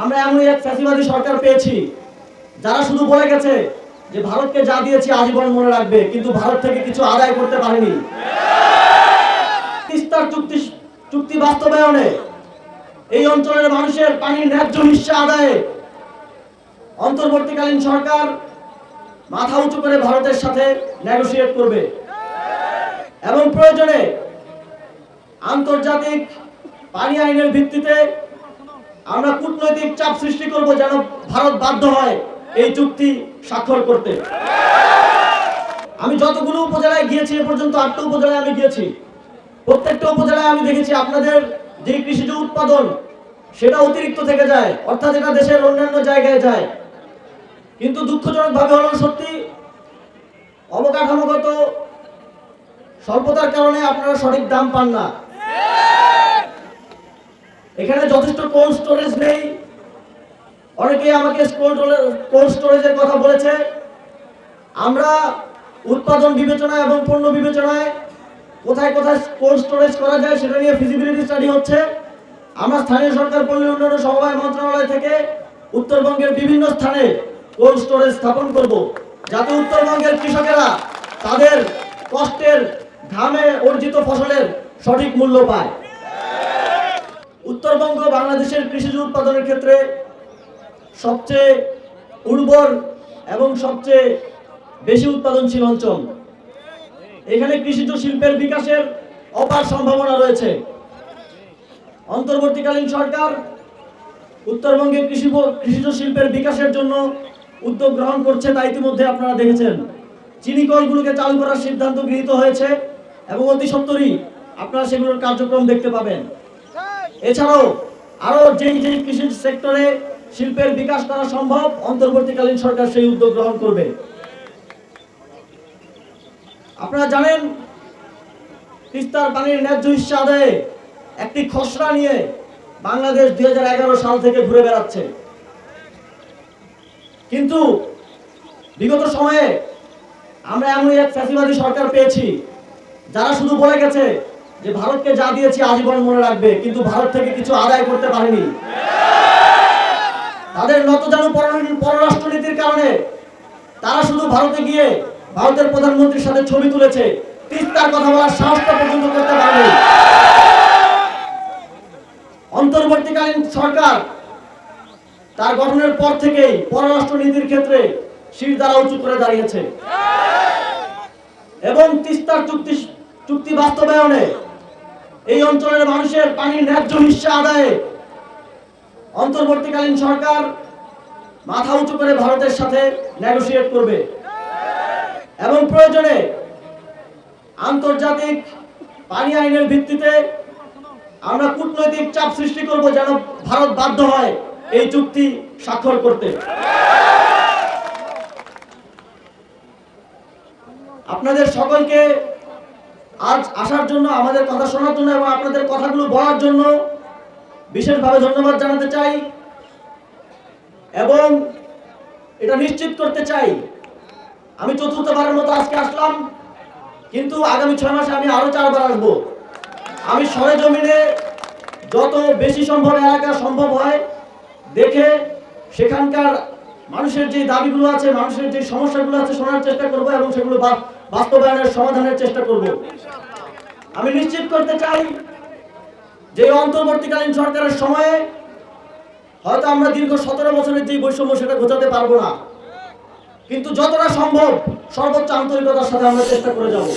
আমরা এমন এক ফ্যাসিবাদী সরকার পেয়েছি যারা শুধু বলে গেছে যে ভারতকে যা দিয়েছি আজীবন মনে রাখবে, কিন্তু ভারত থেকে কিছু আদায় করতে পারেনি। তিস্তার চুক্তি বাস্তবায়নে এই অঞ্চলের মানুষের পানির ন্যায্য হিস্সা আদায়ে অন্তর্বর্তীকালীন সরকার মাথা উঁচু করে ভারতের সাথে নেগোশিয়েট করবে এবং প্রয়োজনে আন্তর্জাতিক পানি আইনের ভিত্তিতে আমরা কূটনৈতিক চাপ সৃষ্টি করব যেন ভারত বাধ্য হয় এই চুক্তি স্বাক্ষর করতে। আমি যতগুলো উপজেলায় গিয়েছি এ পর্যন্ত 8টা উপজেলায় আমি গিয়েছি। প্রত্যেকটা উপজেলায় আমি দেখেছি আপনাদের যে কৃষিজ উৎপাদন সেটা অতিরিক্ত থেকে যায়, অর্থাৎ এটা দেশের অন্যান্য জায়গায় যায়। কিন্তু দুঃখজনকভাবে হলো সত্যি অবকাঠামোগত স্বল্পতার কারণে আপনারা সঠিক দাম পান না। এখানে যথেষ্ট কোল্ড স্টোরেজ নেই। অনেকেই আমাকে কোল্ড স্টোরেজের কথা বলেছে। আমরা উৎপাদন বিবেচনায় এবং পণ্য বিবেচনায় কোথায় কোথায় কোল্ড স্টোরেজ করা যায় সেটা নিয়ে ফিজিবিলিটি স্টাডি হচ্ছে। আমরা স্থানীয় সরকার পল্লী উন্নয়ন সমবায় মন্ত্রণালয় থেকে উত্তরবঙ্গের বিভিন্ন স্থানে কোল্ড স্টোরেজ স্থাপন করব, যাতে উত্তরবঙ্গের কৃষকেরা তাদের কষ্টের ঘামে অর্জিত ফসলের সঠিক মূল্য পায়। উত্তরবঙ্গ বাংলাদেশের কৃষিজ উৎপাদনের ক্ষেত্রে সবচেয়ে উর্বর এবং সবচেয়ে বেশি উৎপাদনশীল অঞ্চল। এখানে কৃষিজ শিল্পের বিকাশের অপার সম্ভাবনা রয়েছে। অন্তর্বর্তীকালীন সরকার উত্তরবঙ্গে কৃষিজ শিল্পের বিকাশের জন্য উদ্যোগ গ্রহণ করছে, তা ইতিমধ্যে আপনারা দেখেছেন। চিনি কলগুলোকে চালু করার সিদ্ধান্ত গৃহীত হয়েছে এবং অতি সত্বরই আপনারা সেগুলোর কার্যক্রম দেখতে পাবেন। এছাড়াও আরো যেই কৃষি সেক্টরে শিল্পের বিকাশ করা সম্ভব, অন্তর্বর্তীকালীন সরকার সেই উদ্যোগ গ্রহণ করবে। আপনারা জানেন তিস্তার পানির ন্যায্য হিস্সা আদায়ে একটি খসড়া নিয়ে বাংলাদেশ 2011 সাল থেকে ঘুরে বেড়াচ্ছে। কিন্তু বিগত সময়ে আমরা এমন এক ফ্যাসিবাদী সরকার পেয়েছি যারা শুধু বলে গেছে যে ভারতকে যা দিয়েছি আজীবন মনে রাখবে, কিন্তু ভারত থেকে কিছু আদায় করতে পারেনি। তাদের নতজানু পররাষ্ট্রনীতির কারণে তারা শুধু ভারতে গিয়ে ভারতের প্রধানমন্ত্রীর সাথে ছবি তুলেছে, তিস্তার কথা বলার সাহসটা পর্যন্ত করতে পারেনি। অন্তর্বর্তীকালীন সরকার তার গঠনের পর থেকেই পররাষ্ট্রনীতির ক্ষেত্রে শিরদাঁড়া উঁচু করে দাঁড়িয়েছে এবং তিস্তার চুক্তি বাস্তবায়নে এই অঞ্চলের মানুষের পানির ন্যায্য হিস্সা আদায়ে অন্তর্বর্তীকালীন সরকার মাথা উঁচু করে ভারতের সাথে নেগোশিয়েট করবে এবং প্রয়োজনে আন্তর্জাতিক পানি আইনের ভিত্তিতে আমরা কূটনৈতিক চাপ সৃষ্টি করব যেন ভারত বাধ্য হয় এই চুক্তি স্বাক্ষর করতে। আপনাদের সকলকে আজ আসার জন্য, আমাদের কথা শোনার জন্য এবং আপনাদের কথাগুলো বলার জন্য বিশেষভাবে ধন্যবাদ জানাতে চাই এবং এটা নিশ্চিত করতে চাই আমি চতুর্থবারের মতো আজকে আসলাম, কিন্তু আগামী 6 মাসে আমি আরো 4 বার আসবো। আমি সরেজমিনে যত বেশি সম্ভব এলাকা সম্ভব হয় দেখে সেখানকার মানুষের যে দাবিগুলো আছে, মানুষের যে সমস্যাগুলো আছে শোনার চেষ্টা করব এবং সেগুলো বাস্তবায়নের সমাধানের চেষ্টা করব। আমি নিশ্চিত করতে চাই যে অন্তর্বর্তীকালীন সরকারের সময়ে হয়তো আমরা দীর্ঘ 17 বছরের যে বৈষম্য সেটা ঘোচাতে পারবো না, কিন্তু যতটা সম্ভব সর্বোচ্চ আন্তরিকতার সাথে আমরা চেষ্টা করে যাব।